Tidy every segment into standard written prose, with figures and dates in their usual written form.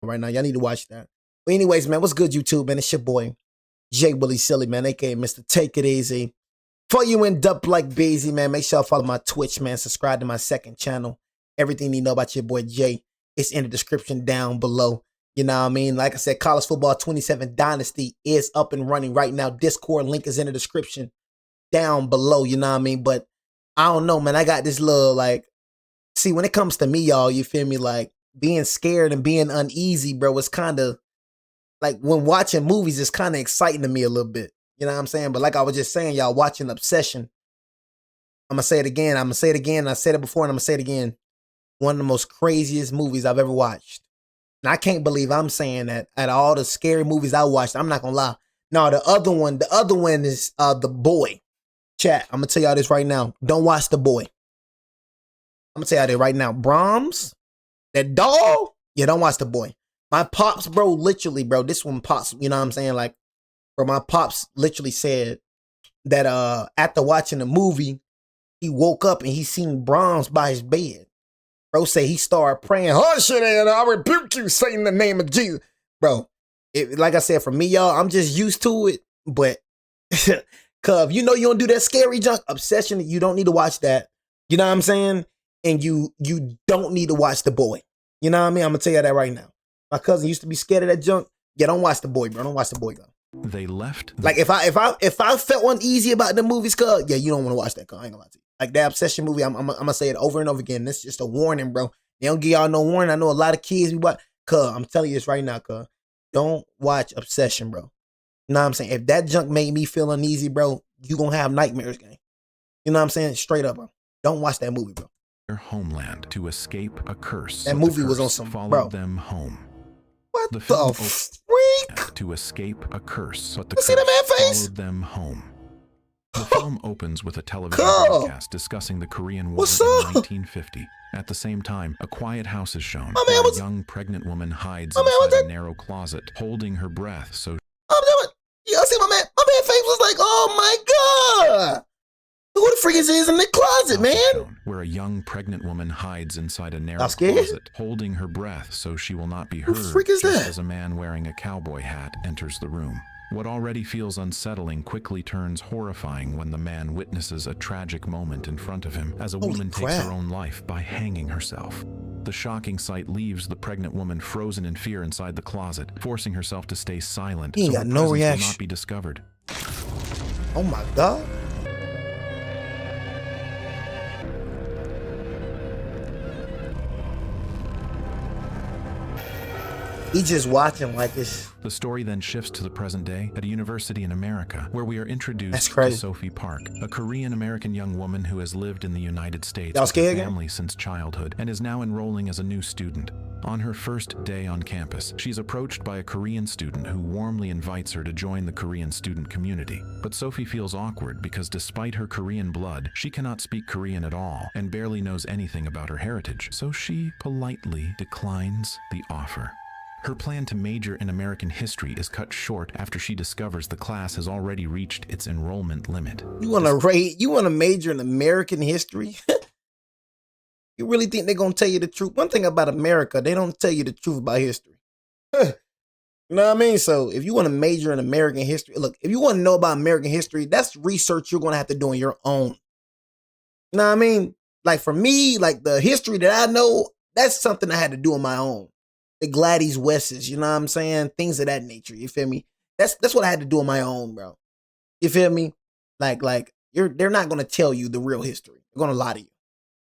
right now. Y'all need to watch that. But anyways, man, what's good, YouTube, man? It's your boy, Jay Willie Silly, man, aka Mr. Take It Easy. For you end up like Beezy, man, make sure y'all follow my Twitch, man. Subscribe to my second channel. Everything you know about your boy Jay, it's in the description down below. You know what I mean? Like I said, College Football 27 Dynasty is up and running right now. Discord link is in the description down below, you know what I mean? But I don't know, man. I got this little, like, see, when it comes to me, y'all, you feel me? Like, being scared and being uneasy, bro, it's kind of, like, when watching movies, it's kind of exciting to me a little bit. You know what I'm saying? But like I was just saying, y'all, watching Obsession, I'm going to say it again. I'm going to say it again. I said it before and I'm going to say it again. One of the most craziest movies I've ever watched. And I can't believe I'm saying that out of all the scary movies I watched. I'm not going to lie. No, the other one is The Boy. Chat, I'm going to tell y'all this right now. Don't watch The Boy. I'm going to tell y'all this right now. Brahms, that doll, yeah, don't watch The Boy. My pops, bro, literally, bro, this one pops, you know what I'm saying? Like, bro, my pops literally said that after watching the movie, he woke up and he seen Brahms by his bed. Bro say he started praying, oh shit, I rebuke you, Satan, in the name of Jesus. Bro, like I said, for me, y'all, I'm just used to it. But, cuz, you know you don't do that scary junk. Obsession, you don't need to watch that. You know what I'm saying? And you don't need to watch The Boy. You know what I mean? I'm going to tell you that right now. My cousin used to be scared of that junk. Yeah, don't watch The Boy, bro. Don't watch The Boy, bro. They left. Like, if I felt uneasy about the movies, cuz, yeah, you don't want to watch that, cuz. I ain't gonna lie to you. Like, that Obsession movie, I'm gonna say it over and over again. This is just a warning, bro. They don't give y'all no warning. I know a lot of kids be watch. Cuz, I'm telling you this right now, cuz. Don't watch Obsession, bro. You know what I'm saying? If that junk made me feel uneasy, bro, you gonna have nightmares, gang. You know what I'm saying? Straight up, bro. Don't watch that movie, bro. Their homeland to escape a curse. That movie was on some, followed bro. them home. What the film freak? To escape a curse, but the You see that man face? followed them home. The film opens with a television broadcast discussing the Korean War in 1950. At the same time, a quiet house is shown where a young pregnant woman hides inside a narrow closet, holding her breath so... Y'all see my man face was like, oh my God. Who the freak is in the closet, man? Where a young pregnant woman hides inside a narrow closet, holding her breath so she will not be heard. Who the freak is that? As a man wearing a cowboy hat enters the room. What already feels unsettling quickly turns horrifying when the man witnesses a tragic moment in front of him as a woman takes her own life by hanging herself. The shocking sight leaves the pregnant woman frozen in fear inside the closet, forcing herself to stay silent so her presence will not be discovered. Oh my God. He just watching like this. The story then shifts to the present day at a university in America, where we are introduced to Sophie Park, a Korean-American young woman who has lived in the United States with her family since childhood and is now enrolling as a new student. On her first day on campus, she's approached by a Korean student who warmly invites her to join the Korean student community. But Sophie feels awkward because despite her Korean blood, she cannot speak Korean at all and barely knows anything about her heritage, so she politely declines the offer. Her plan to major in American history is cut short after she discovers the class has already reached its enrollment limit. You want to major in American history? You really think they're going to tell you the truth? One thing about America, they don't tell you the truth about history. You know what I mean? So if you want to major in American history, look, if you want to know about American history, that's research you're going to have to do on your own. You know what I mean? Like for me, like the history that I know, that's something I had to do on my own. The Gladys Wesses, you know what I'm saying? Things of that nature, you feel me? That's what I had to do on my own, bro. You feel me? Like they're not gonna tell you the real history. They're gonna lie to you.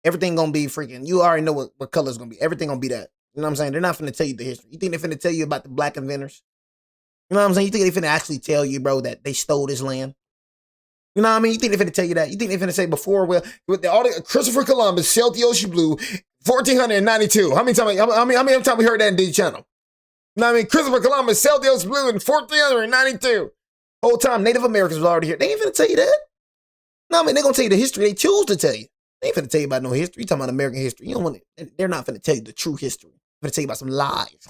Everything gonna be freaking, you already know what color's gonna be. Everything gonna be that. You know what I'm saying? They're not finna tell you the history. You think they're finna tell you about the black inventors? You know what I'm saying? You think they're finna actually tell you, bro, that they stole this land? You know what I mean? You think they're finna tell you that? You think they're finna say before, well, with all the Christopher Columbus sailed the ocean blue 1492. How many times we heard that in D channel? You know what I mean? Christopher Columbus sailed the ocean blue in 1492. Whole time Native Americans were already here. They ain't finna tell you that. No, I mean, they're gonna tell you the history they choose to tell you. They ain't finna tell you about no history. You talking about American history. You don't want it. They're not finna tell you the true history. They're finna tell you about some lies.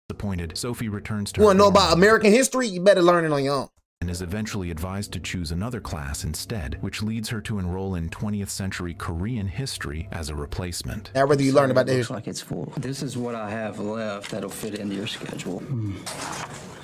Disappointed, Sophie returns to You wanna know about American history? You better learn it on your own. and is eventually advised to choose another class instead, which leads her to enroll in 20th century Korean history as a replacement. Now, whether you learn about this, like it's full. This is what I have left that'll fit into your schedule.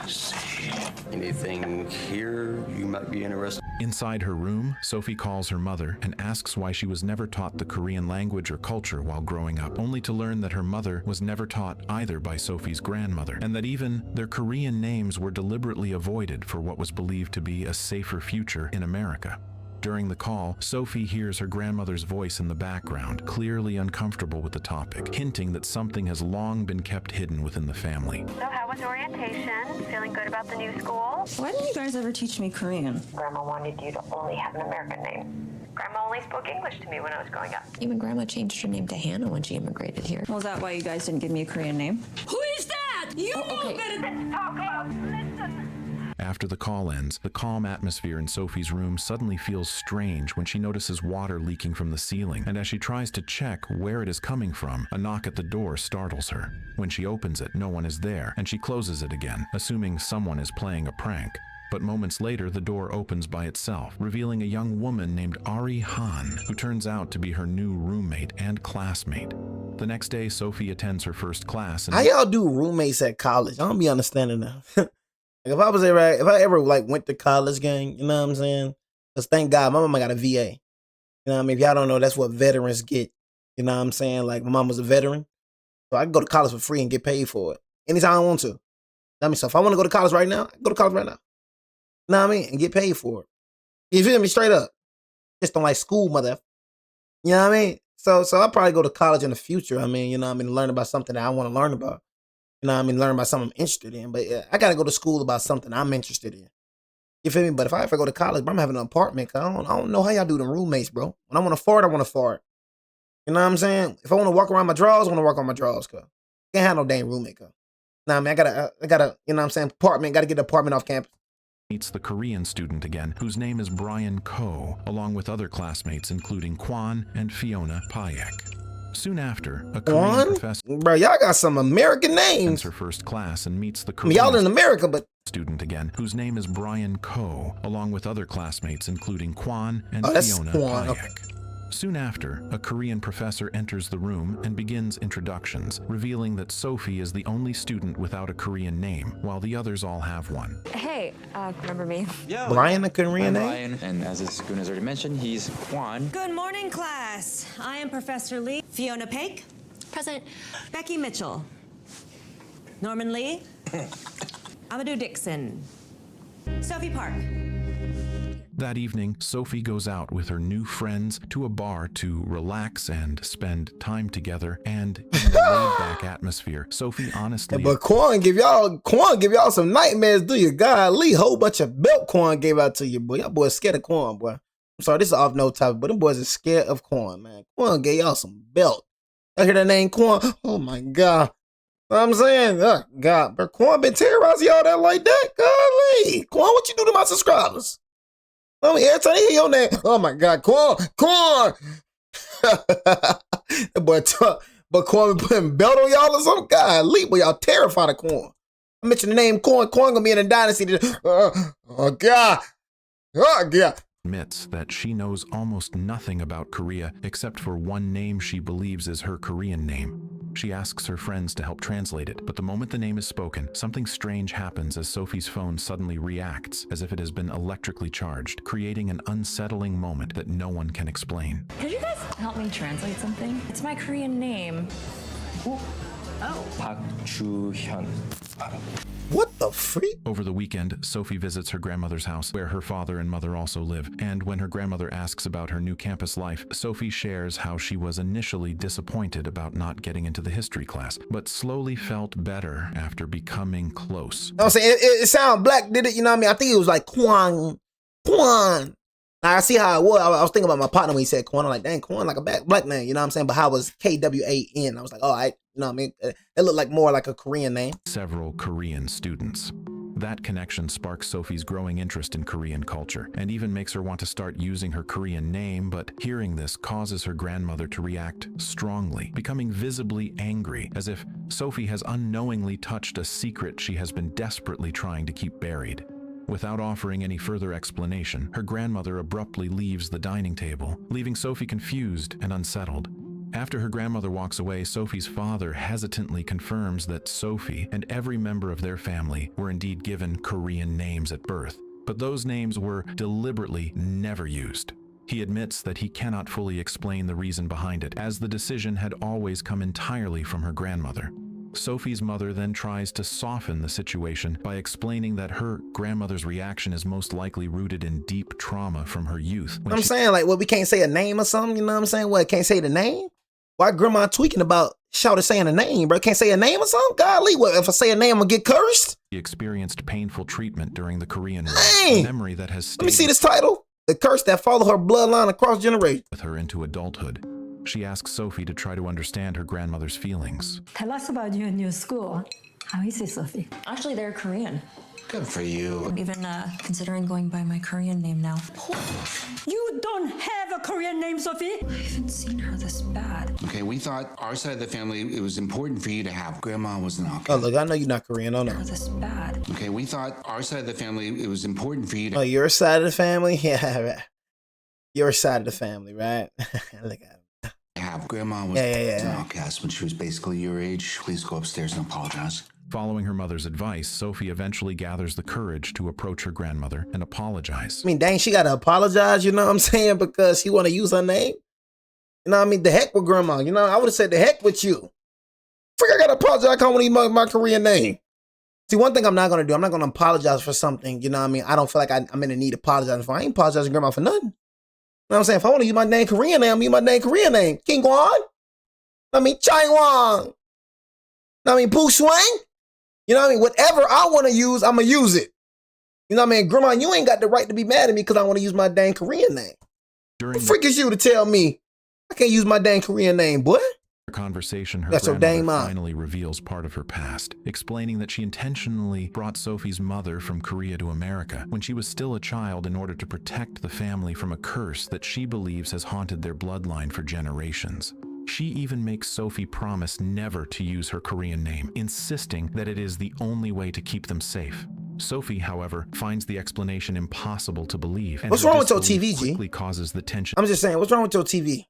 Let's see. Anything here you might be interested? Inside her room, Sophie calls her mother and asks why she was never taught the Korean language or culture while growing up, only to learn that her mother was never taught either by Sophie's grandmother, and that even their Korean names were deliberately avoided for what was believed to be a safer future in America. During the call, Sophie hears her grandmother's voice in the background, clearly uncomfortable with the topic, hinting that something has long been kept hidden within the family. So how was orientation? Feeling good about the new school? Why didn't you guys ever teach me Korean? Grandma wanted you to only have an American name. Grandma only spoke English to me when I was growing up. Even Grandma changed her name to Hannah when she immigrated here. Well, is that why you guys didn't give me a Korean name? Who is that? You know better than to talk about. Listen. After the call ends, the calm atmosphere in Sophie's room suddenly feels strange when she notices water leaking from the ceiling, and as she tries to check where it is coming from, a knock at the door startles her. When she opens it, no one is there, and she closes it again, assuming someone is playing a prank. But moments later, the door opens by itself, revealing a young woman named Ari Han, who turns out to be her new roommate and classmate. The next day, Sophie attends her first class. How y'all do roommates at college? I don't be understanding that. If I ever like went to college, gang, you know what I'm saying? Because thank God my mama got a VA. You know what I mean? If y'all don't know, that's what veterans get. You know what I'm saying? Like, my mom was a veteran. So I can go to college for free and get paid for it. Anytime I want to. I mean, so if I want to go to college right now, I can go to college right now. You know what I mean? And get paid for it. You feel me? Straight up. Just don't like school, mother. You know what I mean? So I'll probably go to college in the future. I mean, you know what I mean? Learn about something that I want to learn about. You know what I mean? Learn about something I'm interested in. But yeah, I got to go to school about something I'm interested in. You feel me? But if I ever go to college, bro, I'm having an apartment. I don't know how y'all do them roommates, bro. When I want to fart, I want to fart. You know what I'm saying? If I want to walk around my drawers, I want to walk on my drawers, cuz. Can't have no dang roommate, cuz. Nah, I mean, I gotta, you know what I'm saying? Apartment, gotta get the apartment off campus. Meets the Korean student again, whose name is Brian Ko, along with other classmates, including Kwon and Fiona Payek. Soon after, a Korean professor, bro, y'all got some American names. Her first class and meets the Korean y'all in America, but student again, whose name is Brian Ko, along with other classmates, including Kwon and Fiona Kwon. Payek. Okay. Soon after, a Korean professor enters the room and begins introductions, revealing that Sophie is the only student without a Korean name, while the others all have one. Hey, remember me? Yeah. Brian, a Korean name? Brian, and as his goon has already mentioned, he's Juan. Good morning, class. I am Professor Lee. Fiona Pake. Present. Becky Mitchell. Norman Lee. Amadou Dixon. Sophie Park. That evening, Sophie goes out with her new friends to a bar to relax and spend time together, and in the laid-back atmosphere, Sophie honestly... But Kwon give y'all some nightmares, do you? Golly, whole bunch of belt Kwon gave out to you, boy. Y'all boys scared of Kwon, boy. I'm sorry, this is off no topic, but them boys are scared of Kwon, man. Kwon gave y'all some belt. Y'all hear that name, Kwon? Oh, my God. You know what I'm saying? Oh, God. But Kwon been terrorizing y'all that like that? Golly. Kwon, what you do to my subscribers? I mean, every time they hear your name, oh my God, Kwon. That boy but Kwon be putting belt on y'all or something? Golly, boy, y'all terrified of Kwon. I mentioned the name Kwon gonna be in the dynasty. Oh God. Admits that she knows almost nothing about Korea except for one name she believes is her Korean name. She asks her friends to help translate it, but the moment the name is spoken, something strange happens as Sophie's phone suddenly reacts as if it has been electrically charged, creating an unsettling moment that no one can explain. Could you guys help me translate something? It's my Korean name. Oh. Park Ju-hyun. What the freak? Over the weekend, Sophie visits her grandmother's house, where her father and mother also live, and when her grandmother asks about her new campus life, Sophie shares how she was initially disappointed about not getting into the history class, but slowly felt better after becoming close. You know what I'm saying? It sound black, did it? You know what I mean? I think it was like Kwon. Now, I see how it was. I was thinking about my partner when he said Kwon. I'm like, dang, Kwon like a black name, you know what I'm saying? But how it was Kwan. I was like, oh, you know what I mean? It looked like more like a Korean name. Several Korean students. That connection sparks Sophie's growing interest in Korean culture and even makes her want to start using her Korean name, but hearing this causes her grandmother to react strongly, becoming visibly angry, as if Sophie has unknowingly touched a secret she has been desperately trying to keep buried. Without offering any further explanation, her grandmother abruptly leaves the dining table, leaving Sophie confused and unsettled. After her grandmother walks away, Sophie's father hesitantly confirms that Sophie and every member of their family were indeed given Korean names at birth, but those names were deliberately never used. He admits that he cannot fully explain the reason behind it, as the decision had always come entirely from her grandmother. Sophie's mother then tries to soften the situation by explaining that her grandmother's reaction is most likely rooted in deep trauma from her youth. I'm saying, like, well, we can't say a name or something, you know what I'm saying? What, can't say the name? Why grandma tweaking about shouting saying a name, bro? Can't say a name or something? Golly, what, if I say a name, I'm gonna get cursed? She experienced painful treatment during the Korean War, Dang. a memory that has stayed Let me see this title. The curse that followed her bloodline across generations. With her into adulthood. She asks Sophie to try to understand her grandmother's feelings. Tell us about you and your school. How is it, Sophie? Actually, they're Korean. Good for you. I'm even considering going by my Korean name now. You don't have a Korean name, Sophie. I haven't seen her this bad. Okay, we thought our side of the family, it was important for you to have. Grandma was not. Oh, look, I know you're not Korean. Oh, no. Her this bad. Okay, we thought our side of the family, it was important for you to. Oh, your side of the family? Yeah, right. Your side of the family, right? Look at him. Have. Grandma was an outcast when she was basically your age. Please go upstairs and apologize. Following her mother's advice, Sophie eventually gathers the courage to approach her grandmother and apologize. I mean, dang, she gotta apologize, you know what I'm saying? Because she wanna use her name? You know what I mean? The heck with grandma. You know, I would have said the heck with you. Freak, I gotta apologize. I can't want to use my Korean name. See, one thing I'm not gonna do, I'm not gonna apologize for something, you know what I mean? I don't feel like I'm in the need of apologizing for. I ain't apologizing to grandma for nothing. You know what I'm saying? If I want to use my name Korean name, I'm use my name Korean name. King Guan. I mean, Chai Wang. I mean, Poo Swang. You know what I mean? Whatever I want to use, I'm going to use it. You know what I mean? Grandma, you ain't got the right to be mad at me because I want to use my dang Korean name. What the freak is you to tell me I can't use my dang Korean name, boy? Conversation, her That's grandmother finally reveals part of her past, explaining that she intentionally brought Sophie's mother from Korea to America when she was still a child in order to protect the family from a curse that she believes has haunted their bloodline for generations. She even makes Sophie promise never to use her Korean name, insisting that it is the only way to keep them safe. Sophie, however, finds the explanation impossible to believe. And what's wrong with your TV, G? Quickly causes the tension. I'm just saying, what's wrong with your TV?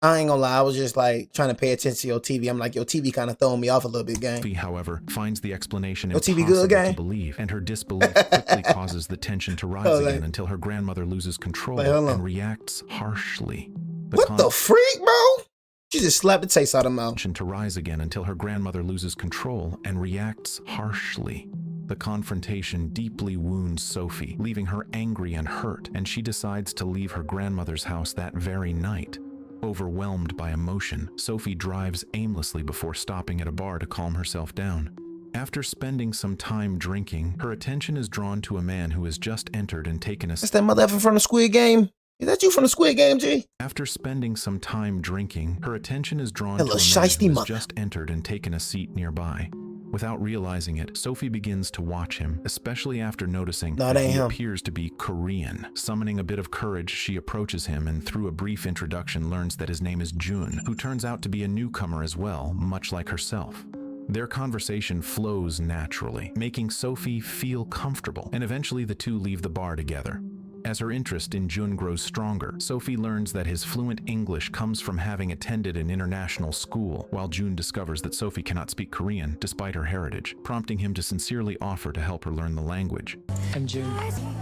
I ain't gonna lie, I was just like trying to pay attention to your TV. I'm like, your TV kind of throwing me off a little bit, gang. Sophie, however, finds the explanation your impossible TV good, gang? to believe, and her disbelief quickly causes the tension to rise again until her grandmother loses control and reacts harshly. What the freak, bro? She just slapped the taste out of her mouth. To rise again until her grandmother loses control and reacts harshly. The confrontation deeply wounds Sophie, leaving her angry and hurt, and she decides to leave her grandmother's house that very night. Overwhelmed by emotion, Sophie drives aimlessly before stopping at a bar to calm herself down. After spending some time drinking, her attention is drawn to a man who has just entered and taken a... That's that mother effer from the Squid Game? Is that you from the Squid Game, G? After spending some time drinking, her attention is drawn to a man who has just entered and taken a seat nearby. Without realizing it, Sophie begins to watch him, especially after noticing that he appears to be Korean. Summoning a bit of courage, she approaches him and through a brief introduction learns that his name is Jun, who turns out to be a newcomer as well, much like herself. Their conversation flows naturally, making Sophie feel comfortable, and eventually the two leave the bar together. As her interest in Jun grows stronger, Sophie learns that his fluent English comes from having attended an international school, while Jun discovers that Sophie cannot speak Korean despite her heritage, prompting him to sincerely offer to help her learn the language. I'm Jun.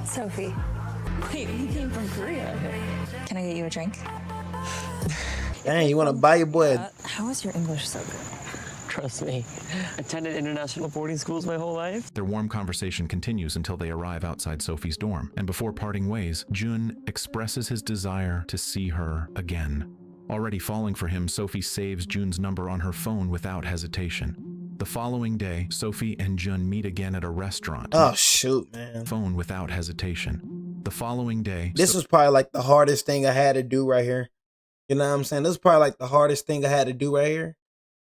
Sophie. Wait, you came from Korea. Can I get you a drink? Dang, you want to buy your boy? How is your English so good? Trust me, attended international boarding schools my whole life. Their warm conversation continues until they arrive outside Sophie's dorm, and before parting ways, Jun expresses his desire to see her again. Already falling for him, Sophie saves Jun's number on her phone without hesitation. The following day, Sophie and Jun meet again at a restaurant. Oh, shoot, man. Phone without hesitation. The following day... This was probably like the hardest thing I had to do right here. You know what I'm saying? This is probably like the hardest thing I had to do right here.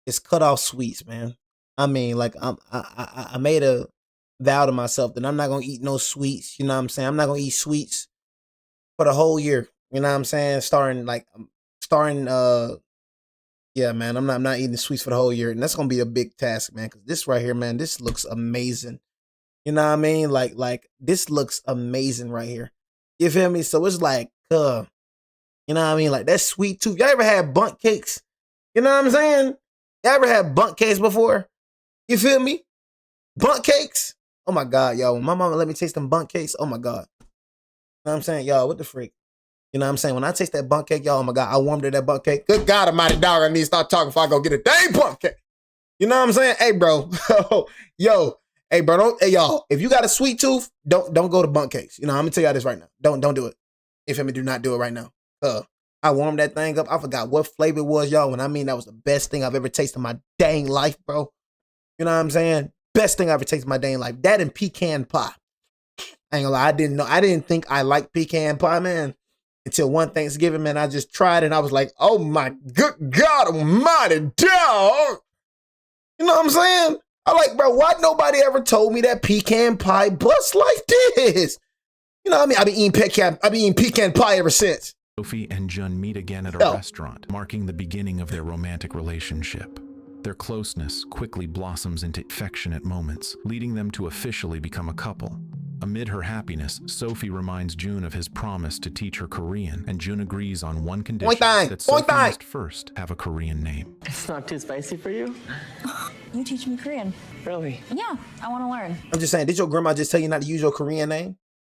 It's cut off sweets, man. I mean, like I made a vow to myself that I'm not gonna eat no sweets. You know what I'm saying? I'm not gonna eat sweets for the whole year. You know what I'm saying? Yeah, man. I'm not eating sweets for the whole year, and that's gonna be a big task, man. Because this right here, man, this looks amazing. You know what I mean? Like this looks amazing right here. You feel me? So it's like, you know what I mean? Like that sweet tooth. Y'all ever had bundt cakes? You know what I'm saying? Y'all ever had bundt cakes before? You feel me? Bundt cakes? Oh my God, y'all. When my mama let me taste them bundt cakes, oh my God. You know what I'm saying? Y'all, what the freak? You know what I'm saying? When I taste that bundt cake, y'all, oh my God, I warmed to that bundt cake. Good God almighty, dog, I need to start talking before I go get a dang bundt cake. You know what I'm saying? Hey, bro. Yo. Hey, bro, hey, y'all, if you got a sweet tooth, don't go to bundt cakes. You know, I'm going to tell y'all this right now. Don't do it. If me, do not do it right now. I warmed that thing up. I forgot what flavor it was, y'all. When I mean that was the best thing I've ever tasted in my dang life, bro. You know what I'm saying? Best thing I ever tasted in my dang life. That and pecan pie. I ain't gonna lie, I didn't think I liked pecan pie, man. Until one Thanksgiving, man, I just tried it and I was like, oh my good God almighty, dog. You know what I'm saying? I like, bro, why nobody ever told me that pecan pie bust like this? You know what I mean? I've been eating pecan pie ever since. Sophie and Jun meet again at a restaurant, marking the beginning of their romantic relationship. Their closeness quickly blossoms into affectionate moments, leading them to officially become a couple. Amid her happiness, Sophie reminds Jun of his promise to teach her Korean, and Jun agrees on one condition, that Sophie must first have a Korean name. It's not too spicy for you? You teach me Korean. Really? Yeah, I want to learn. I'm just saying, did your grandma just tell you not to use your Korean name?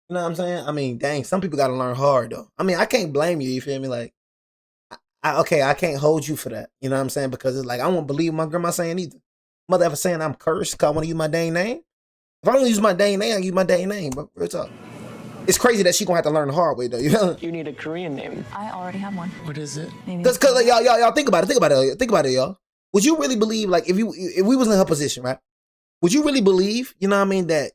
You know what I'm saying? I mean, dang, some people got to learn hard, though. I mean, I can't blame you, you feel me? Like, I can't hold you for that. You know what I'm saying? Because it's like, I won't believe my grandma saying either. Mother ever saying I'm cursed because I want to use my dang name? If I don't use my dang name, I use my dang name, bro. Real talk. It's crazy that she gonna have to learn the hard way, though. You know? You need a Korean name. I already have one. What is it? Because like, y'all think about it, y'all. Would you really believe, like, if we was in her position, right? Would you really believe, you know what I mean, that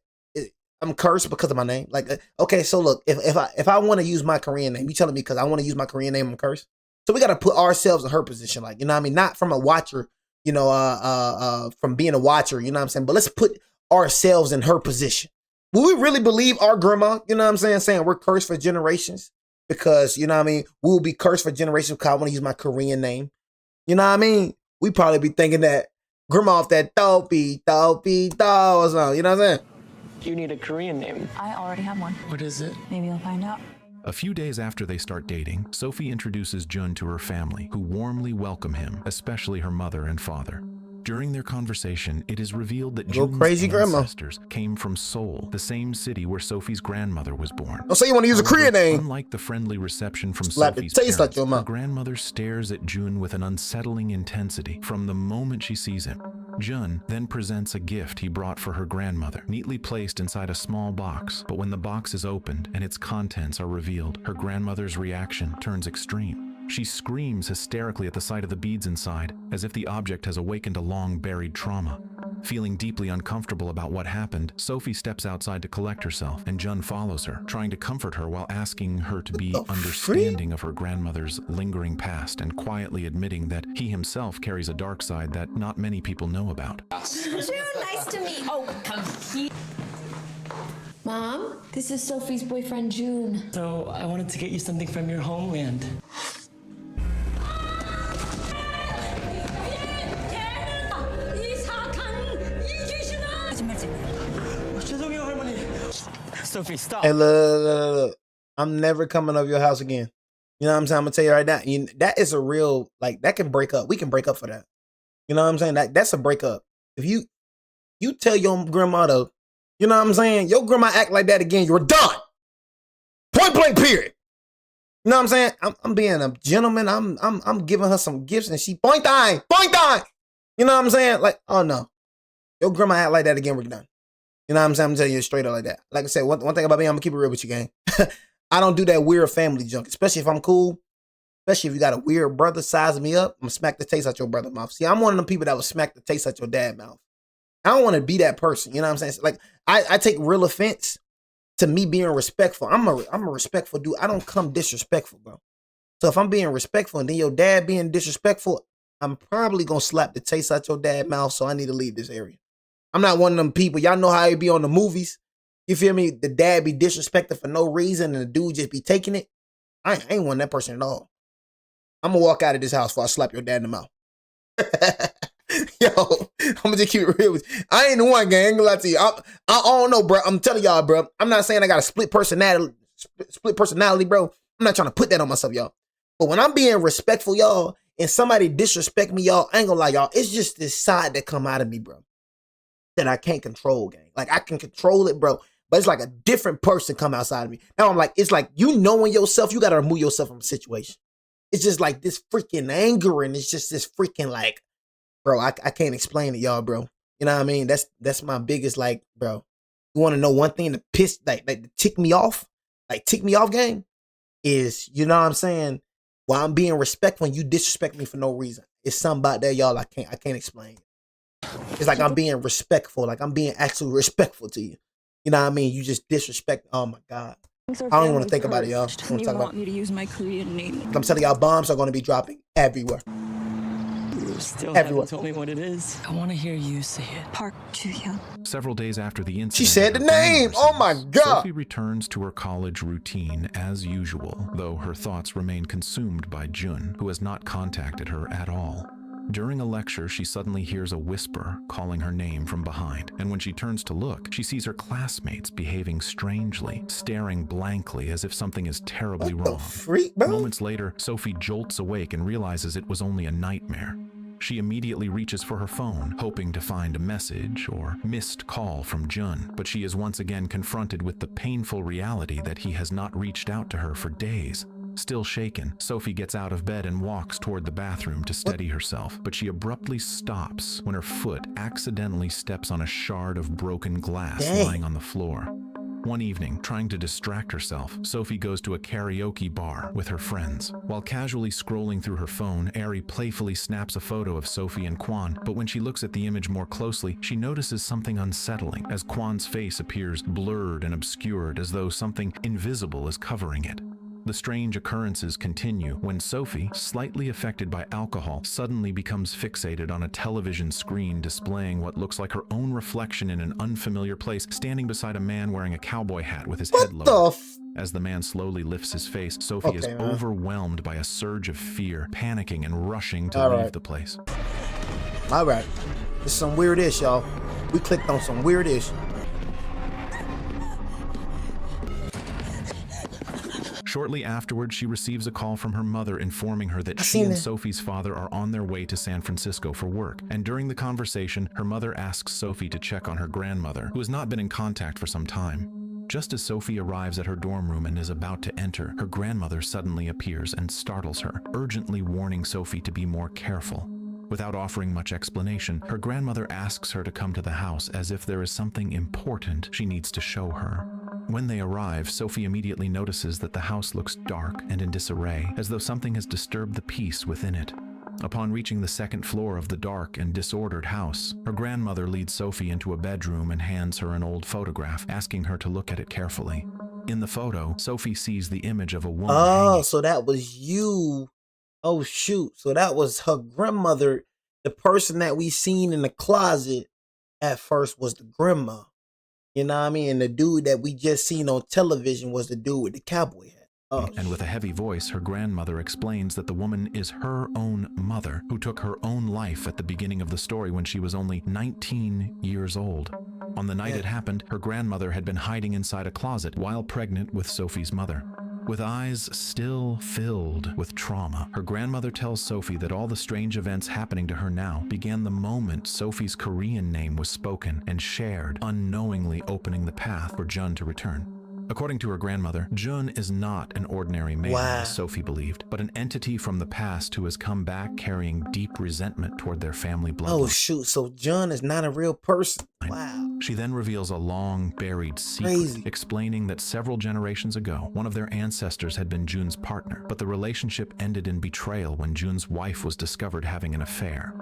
I'm cursed because of my name? Like, okay, so look, if I want to use my Korean name, you telling me because I want to use my Korean name, I'm cursed? So we got to put ourselves in her position, like, you know what I mean? Not from a watcher, you know, from being a watcher, you know what I'm saying? But let's put ourselves in her position. Will we really believe our grandma, you know what I'm saying we're cursed for generations? Because, you know what I mean, we'll be cursed for generations because I want to use my Korean name. You know what I mean? We probably be thinking that grandma off that dopey or something, you know what I'm saying? You need a Korean name. I already have one. What is it? Maybe you'll find out. A few days after they start dating, Sophie introduces Jun to her family, who warmly welcome him, especially her mother and father. During their conversation, it is revealed that Jun's ancestors came from Seoul, the same city where Sophie's grandmother was born. Oh, so you want to use a Korean name? Unlike the friendly reception from Sophie's parents, like your mom. her grandmother stares at Jun with an unsettling intensity from the moment she sees him. Jun then presents a gift he brought for her grandmother, neatly placed inside a small box. But when the box is opened and its contents are revealed, her grandmother's reaction turns extreme. She screams hysterically at the sight of the beads inside, as if the object has awakened a long-buried trauma. Feeling deeply uncomfortable about what happened, Sophie steps outside to collect herself, and Jun follows her, trying to comfort her while asking her to be understanding of her grandmother's lingering past and quietly admitting that he himself carries a dark side that not many people know about. Jun, nice to meet you. Oh, come here. Mom, this is Sophie's boyfriend, Jun. So, I wanted to get you something from your homeland. Sophie, stop. Hey, look. I'm never coming over your house again. You know what I'm saying? I'm going to tell you right now. That is a real, like, that can break up. We can break up for that. You know what I'm saying? That's a breakup. If you tell your grandmother, you know what I'm saying? Your grandma act like that again, you're done. Point blank, period. You know what I'm saying? I'm being a gentleman. I'm giving her some gifts and she point time. You know what I'm saying? Like, oh no. Your grandma act like that again, we're done. You know what I'm saying? I'm telling you straight up like that. Like I said, one thing about me, I'm gonna keep it real with you, gang. I don't do that weird family junk, especially if I'm cool. Especially if you got a weird brother sizing me up, I'm gonna smack the taste out your brother's mouth. See, I'm one of them people that will smack the taste out your dad's mouth. I don't want to be that person. You know what I'm saying? Like, I take real offense to me being respectful. I'm a respectful dude. I don't come disrespectful, bro. So if I'm being respectful and then your dad being disrespectful, I'm probably gonna slap the taste out your dad's mouth. So I need to leave this area. I'm not one of them people. Y'all know how it be on the movies. You feel me? The dad be disrespected for no reason and the dude just be taking it. I ain't one of that person at all. I'm gonna walk out of this house before I slap your dad in the mouth. Yo, I'm gonna just keep it real with you. I ain't the one, gang. I ain't gonna lie to you. I don't know, bro. I'm telling y'all, bro. I'm not saying I got a split personality, bro. I'm not trying to put that on myself, y'all. But when I'm being respectful, y'all, and somebody disrespect me, y'all, I ain't gonna lie, y'all. It's just this side that come out of me, bro, that I can't control, gang. Like, I can control it, bro, but it's like a different person come outside of me. Now I'm like, it's like, you knowing yourself, you gotta remove yourself from a situation. It's just like this freaking anger, and it's just this freaking like, bro, I can't explain it, y'all, bro. You know what I mean? That's my biggest, like, bro. You want to know one thing to piss, like to tick me off, gang, is, you know what I'm saying? While I'm being respectful and you disrespect me for no reason. It's something about that, y'all, I can't explain. It's like I'm being respectful, like I'm being actually respectful to you. You know what I mean? You just disrespect. Oh my God. I don't even want to think about it, y'all. You want me to use my Korean name. I'm telling y'all, bombs are going to be dropping everywhere. You still Everyone. haven't told me what it is. I want to hear you say it. Park Ju-hyun. Several days after the incident, she said the name. Oh my God. Sophie returns to her college routine as usual, though her thoughts remain consumed by Jun, who has not contacted her at all. During a lecture, she suddenly hears a whisper calling her name from behind, and when she turns to look, she sees her classmates behaving strangely, staring blankly as if something is terribly wrong. Freak, bro? Moments later, Sophie jolts awake and realizes it was only a nightmare. She immediately reaches for her phone, hoping to find a message or missed call from Jun, but she is once again confronted with the painful reality that he has not reached out to her for days. Still shaken, Sophie gets out of bed and walks toward the bathroom to steady herself, but she abruptly stops when her foot accidentally steps on a shard of broken glass lying on the floor. One evening, trying to distract herself, Sophie goes to a karaoke bar with her friends. While casually scrolling through her phone, Ari playfully snaps a photo of Sophie and Kwan, but when she looks at the image more closely, she notices something unsettling as Kwan's face appears blurred and obscured as though something invisible is covering it. The strange occurrences continue when Sophie, slightly affected by alcohol, suddenly becomes fixated on a television screen displaying what looks like her own reflection in an unfamiliar place, standing beside a man wearing a cowboy hat with his head lowered. As the man slowly lifts his face, Sophie is overwhelmed by a surge of fear, panicking and rushing to leave the place. All right. This is some weird-ish, y'all. We clicked on some weird-ish. Shortly afterwards, she receives a call from her mother informing her that she and Sophie's father are on their way to San Francisco for work. And during the conversation, her mother asks Sophie to check on her grandmother, who has not been in contact for some time. Just as Sophie arrives at her dorm room and is about to enter, her grandmother suddenly appears and startles her, urgently warning Sophie to be more careful. Without offering much explanation, her grandmother asks her to come to the house as if there is something important she needs to show her. When they arrive, Sophie immediately notices that the house looks dark and in disarray, as though something has disturbed the peace within it. Upon reaching the second floor of the dark and disordered house, her grandmother leads Sophie into a bedroom and hands her an old photograph, asking her to look at it carefully. In the photo, Sophie sees the image of a woman. Oh, so that was you. Oh, shoot. So that was her grandmother. The person that we seen in the closet at first was the grandma. You know what I mean? And the dude that we just seen on television was the dude with the cowboy hat. Oh. And with a heavy voice, her grandmother explains that the woman is her own mother, who took her own life at the beginning of the story when she was only 19 years old. On the night it happened, her grandmother had been hiding inside a closet while pregnant with Sophie's mother. With eyes still filled with trauma, her grandmother tells Sophie that all the strange events happening to her now began the moment Sophie's Korean name was spoken and shared, unknowingly opening the path for Jun to return. According to her grandmother, Jun is not an ordinary man, as Sophie believed, but an entity from the past who has come back carrying deep resentment toward their family bloodline. Oh, shoot. So Jun is not a real person. Wow. She then reveals a long buried secret, explaining that several generations ago, one of their ancestors had been Jun's partner, but the relationship ended in betrayal when Jun's wife was discovered having an affair.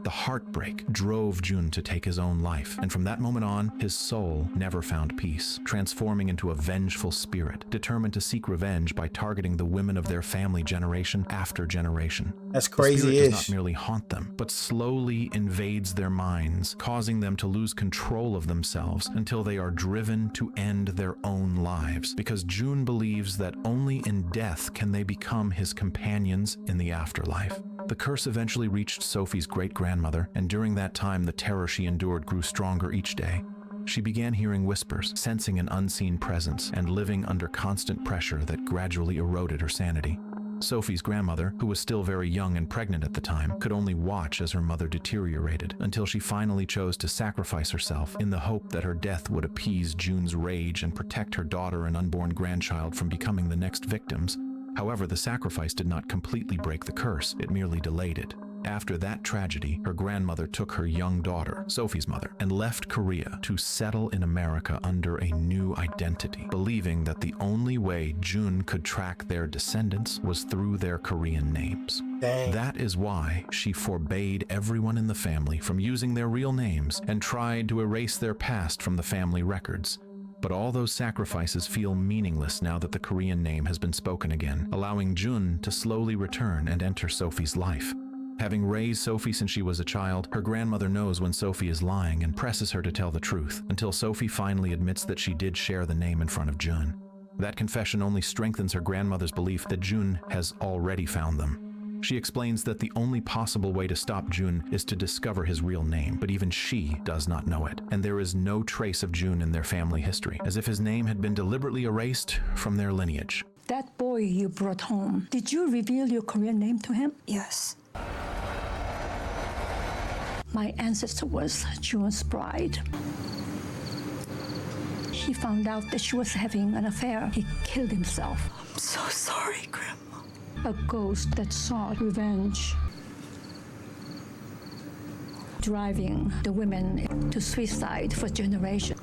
The heartbreak drove Jun to take his own life, and from that moment on, his soul never found peace, transforming into a vengeful spirit, determined to seek revenge by targeting the women of their family generation after generation. That's crazy. The spirit does not merely haunt them, but slowly invades their minds, causing them to lose control of themselves until they are driven to end their own lives, because Jun believes that only in death can they become his companions in the afterlife. The curse eventually reached Sophie's great-grandmother, and during that time, the terror she endured grew stronger each day. She began hearing whispers, sensing an unseen presence, and living under constant pressure that gradually eroded her sanity. Sophie's grandmother, who was still very young and pregnant at the time, could only watch as her mother deteriorated until she finally chose to sacrifice herself in the hope that her death would appease June's rage and protect her daughter and unborn grandchild from becoming the next victims. However, the sacrifice did not completely break the curse, it merely delayed it. After that tragedy, her grandmother took her young daughter, Sophie's mother, and left Korea to settle in America under a new identity, believing that the only way June could track their descendants was through their Korean names. Dang. That is why she forbade everyone in the family from using their real names and tried to erase their past from the family records. But all those sacrifices feel meaningless now that the Korean name has been spoken again, allowing June to slowly return and enter Sophie's life. Having raised Sophie since she was a child, her grandmother knows when Sophie is lying and presses her to tell the truth, until Sophie finally admits that she did share the name in front of June. That confession only strengthens her grandmother's belief that June has already found them. She explains that the only possible way to stop June is to discover his real name, but even she does not know it, and there is no trace of June in their family history, as if his name had been deliberately erased from their lineage. That boy you brought home, did you reveal your Korean name to him? Yes. My ancestor was June's bride. He found out that she was having an affair. He killed himself. I'm so sorry, Grandma. A ghost that sought revenge, driving the women to suicide for generations.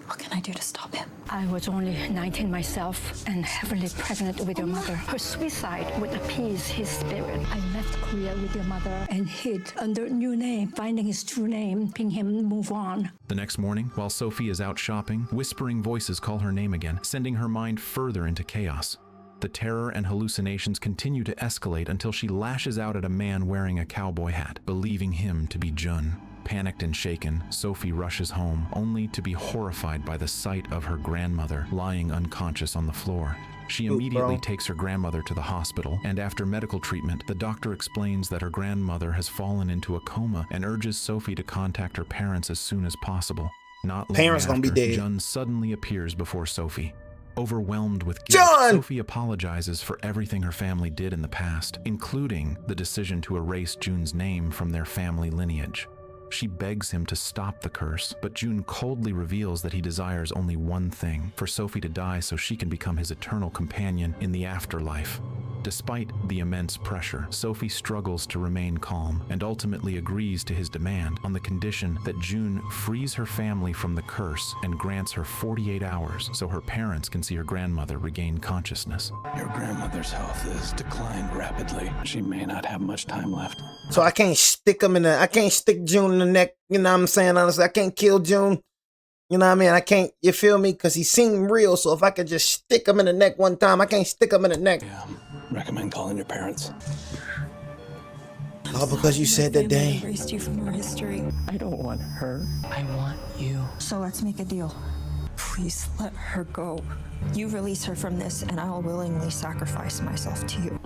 What can I do to stop him? I was only 19 myself and heavily pregnant with your mother. Her suicide would appease his spirit. I left Korea with your mother and hid under a new name, finding his true name, helping him move on. The next morning, while Sophie is out shopping, whispering voices call her name again, sending her mind further into chaos. The terror and hallucinations continue to escalate until she lashes out at a man wearing a cowboy hat, believing him to be Jun. Panicked and shaken, Sophie rushes home, only to be horrified by the sight of her grandmother lying unconscious on the floor. She immediately takes her grandmother to the hospital, and after medical treatment, the doctor explains that her grandmother has fallen into a coma and urges Sophie to contact her parents as soon as possible. Not long after, Jun suddenly appears before Sophie. Overwhelmed with guilt, Sophie apologizes for everything her family did in the past, including the decision to erase June's name from their family lineage. She begs him to stop the curse, but June coldly reveals that he desires only one thing, for Sophie to die so she can become his eternal companion in the afterlife. Despite the immense pressure, Sophie struggles to remain calm and ultimately agrees to his demand on the condition that June frees her family from the curse and grants her 48 hours so her parents can see her grandmother regain consciousness. Your grandmother's health has declined rapidly. She may not have much time left. So I can't stick June in the neck, you know what I'm saying? Honestly, I can't kill June. You know what I mean? I can't, you feel me? Because he seemed real, so if I could just stick him in the neck one time, I can't stick him in the neck. Yeah, recommend calling your parents. All because you said that day. Erased you from our history. I don't want her. I want you. So let's make a deal. Please let her go. You release her from this, and I'll willingly sacrifice myself to you.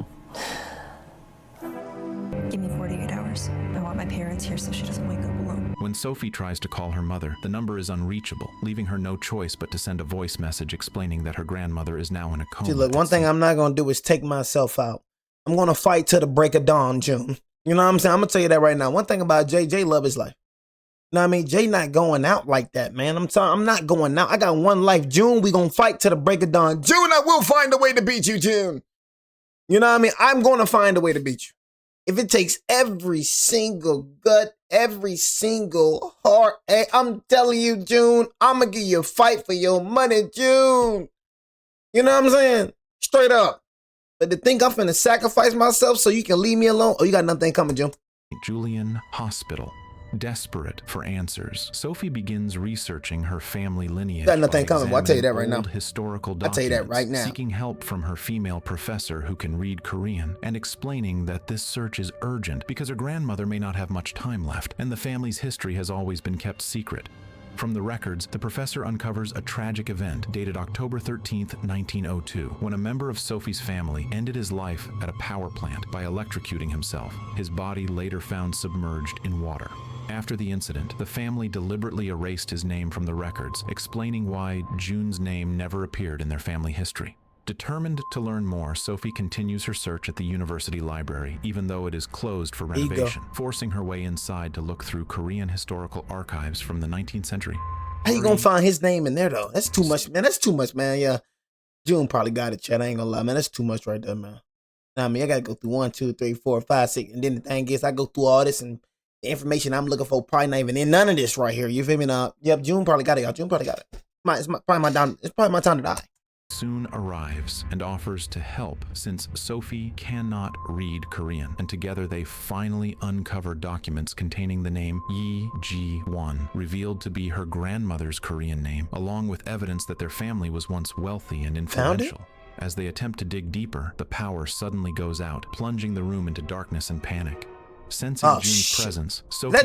Give me 48 hours. I want my parents here so she doesn't wake up alone. When Sophie tries to call her mother, the number is unreachable, leaving her no choice but to send a voice message explaining that her grandmother is now in a coma. See, look, one thing I'm not going to do is take myself out. I'm going to fight till the break of dawn, June. You know what I'm saying? I'm going to tell you that right now. One thing about Jay love his life. You know what I mean? Jay not going out like that, man. I'm not going out. I got one life. June, we going to fight till the break of dawn. June, I will find a way to beat you, June. You know what I mean? I'm going to find a way to beat you. If it takes every single gut, every single heart, I'm telling you, June, I'm going to give you a fight for your money, June. You know what I'm saying? Straight up. But to think I'm finna sacrifice myself so you can leave me alone, oh, you got nothing coming, June. Julian Hospital. Desperate for answers, Sophie begins researching her family lineage. Got nothing coming. Well, I'll tell you that right now. Historical I'll tell you that right now. Seeking help from her female professor who can read Korean and explaining that this search is urgent because her grandmother may not have much time left and the family's history has always been kept secret. From the records, the professor uncovers a tragic event dated October 13th, 1902, when a member of Sophie's family ended his life at a power plant by electrocuting himself. His body later found submerged in water. After the incident, the family deliberately erased his name from the records, explaining why June's name never appeared in their family history. Determined to learn more, Sophie continues her search at the university library, even though it is closed for renovation, forcing her way inside to look through Korean historical archives from the 19th century. How you gonna find his name in there, though? That's too much, man. That's too much, man. Yeah, June probably got it, Chad. I ain't gonna lie, man. That's too much right there, man. I mean, I gotta go through 1, 2, 3, 4, 5, 6, and then the thing is, I go through all this, and the information I'm looking for probably not even in none of this right here. You feel me now? Yep, June probably got it, y'all. June probably got it. It's probably my time to die. Soon arrives and offers to help since Sophie cannot read Korean, and together they finally uncover documents containing the name Yi Ji-won, revealed to be her grandmother's Korean name, along with evidence that their family was once wealthy and influential. As they attempt to dig deeper, the power suddenly goes out, plunging the room into darkness and panic. Sensing June's presence, Sophie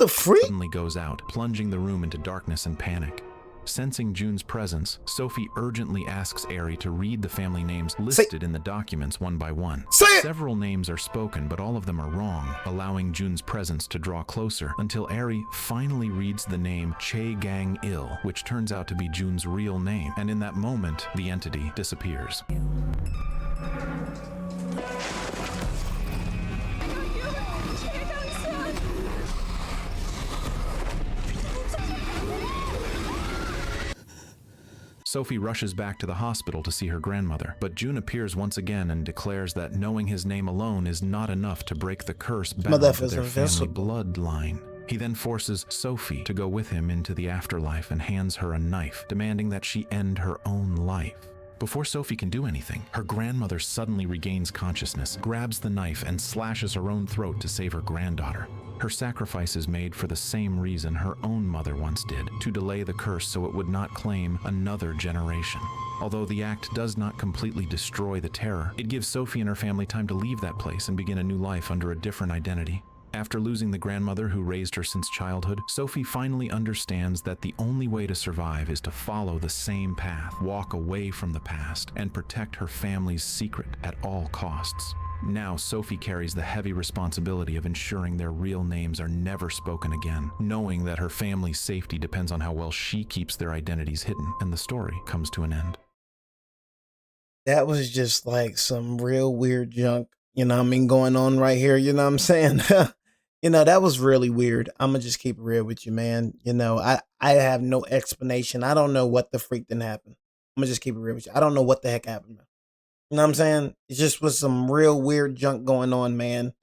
suddenly goes out, plunging the room into darkness and panic. Sensing June's presence, Sophie urgently asks Ari to read the family names listed in the documents one by one. Several names are spoken, but all of them are wrong, allowing June's presence to draw closer until Ari finally reads the name Chae-gang-il, which turns out to be June's real name, and in that moment, the entity disappears. Sophie rushes back to the hospital to see her grandmother, but June appears once again and declares that knowing his name alone is not enough to break the curse bound to their family bloodline. He then forces Sophie to go with him into the afterlife and hands her a knife, demanding that she end her own life. Before Sophie can do anything, her grandmother suddenly regains consciousness, grabs the knife, and slashes her own throat to save her granddaughter. Her sacrifice is made for the same reason her own mother once did, to delay the curse so it would not claim another generation. Although the act does not completely destroy the terror, it gives Sophie and her family time to leave that place and begin a new life under a different identity. After losing the grandmother who raised her since childhood, Sophie finally understands that the only way to survive is to follow the same path, walk away from the past, and protect her family's secret at all costs. Now, Sophie carries the heavy responsibility of ensuring their real names are never spoken again, knowing that her family's safety depends on how well she keeps their identities hidden, and the story comes to an end. That was just like some real weird junk, you know what I mean, going on right here, you know what I'm saying? You know, that was really weird. I'm going to just keep it real with you, man. You know, I have no explanation. I don't know what the freak didn't happen. I'm going to just keep it real with you. I don't know what the heck happened, man. You know what I'm saying? It just was some real weird junk going on, man.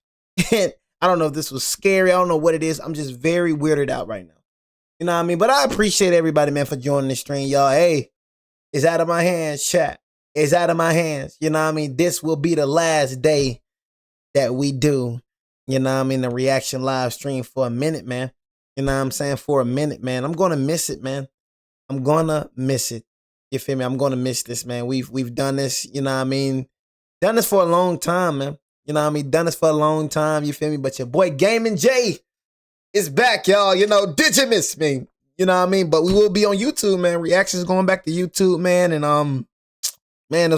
And I don't know if this was scary. I don't know what it is. I'm just very weirded out right now. You know what I mean? But I appreciate everybody, man, for joining the stream, y'all. Hey, it's out of my hands, chat. It's out of my hands. You know what I mean? This will be the last day that we do, you know what I mean, the reaction live stream for a minute, man. You know what I'm saying? For a minute, man. I'm going to miss it, man. I'm going to miss it. You feel me? I'm going to miss this, man. We've done this, you know what I mean? Done this for a long time, man. You know what I mean? Done this for a long time, you feel me? But your boy Gaming J is back, y'all. You know, did you miss me? You know what I mean? But we will be on YouTube, man. Reactions going back to YouTube, man. And man,